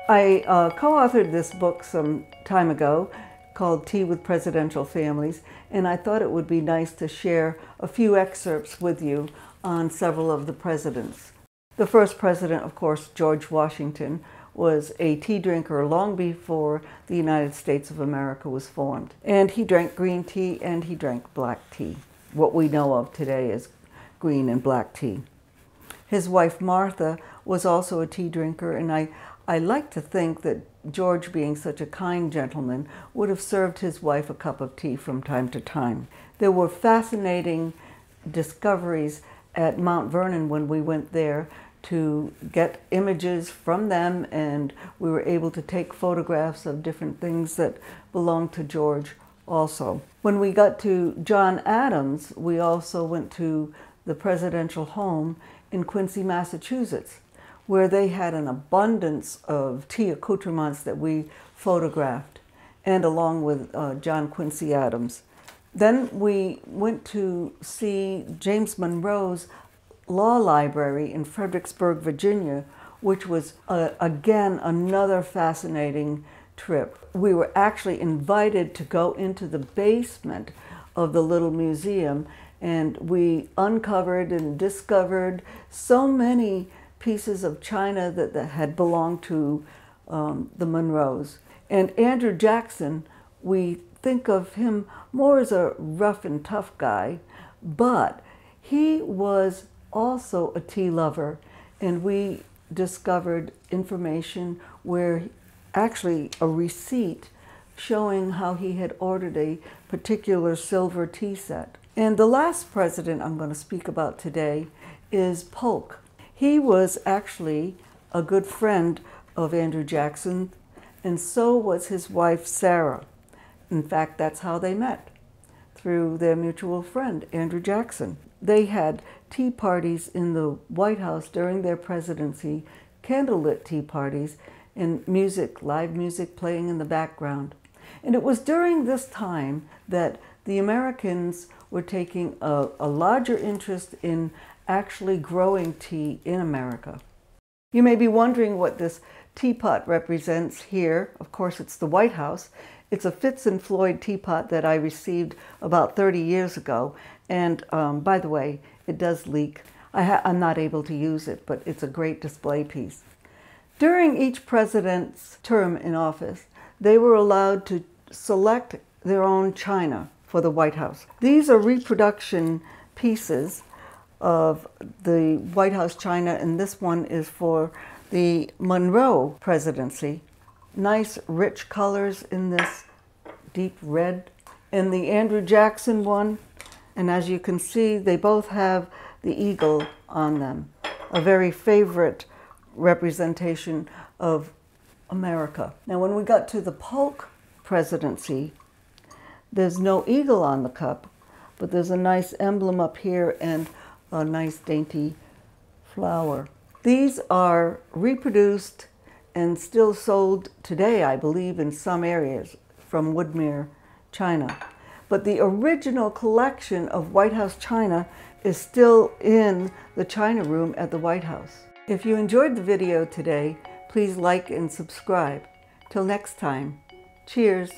I co-authored this book some time ago called Tea with Presidential Families, and I thought it would be nice to share a few excerpts with you on several of the presidents. The first president, of course, George Washington, was a tea drinker long before the United States of America was formed. And he drank green tea and he drank black tea. What we know of today is green and black tea. His wife Martha was also a tea drinker, and I like to think that George, being such a kind gentleman, would have served his wife a cup of tea from time to time. There were fascinating discoveries at Mount Vernon when we went there to get images from them, and we were able to take photographs of different things that belonged to George also. When we got to John Adams, we also went to the presidential home in Quincy, Massachusetts, where they had an abundance of tea accoutrements that we photographed, and along with John Quincy Adams. Then we went to see James Monroe's law library in Fredericksburg, Virginia, which was, again, another fascinating trip. We were actually invited to go into the basement of the little museum, and we uncovered and discovered so many pieces of china that had belonged to the Monroes. And Andrew Jackson, we think of him more as a rough and tough guy, but he was also a tea lover, and we discovered information where actually a receipt showing how he had ordered a particular silver tea set. And the last president I'm going to speak about today is Polk. He was actually a good friend of Andrew Jackson, and so was his wife Sarah. In fact, that's how they met, through their mutual friend, Andrew Jackson. They had tea parties in the White House during their presidency, candlelit tea parties, and music, live music playing in the background. And it was during this time that the Americans were taking a larger interest in actually growing tea in America. You may be wondering what this teapot represents here. Of course, it's the White House. It's a Fitz and Floyd teapot that I received about 30 years ago. And by the way, it does leak. I'm not able to use it, but it's a great display piece. During each president's term in office, they were allowed to select their own china for the White House. These are reproduction pieces of the White House china, and this one is for the Monroe presidency. Nice rich colors in this deep red. And the Andrew Jackson one, and as you can see, they both have the eagle on them, a very favorite representation of America. Now, when we got to the Polk presidency, there's no eagle on the cup, but there's a nice emblem up here and a nice dainty flower. These are reproduced and still sold today, I believe, in some areas from Woodmere, China. But the original collection of White House china is still in the China Room at the White House. If you enjoyed the video today, please like and subscribe. Till next time, cheers.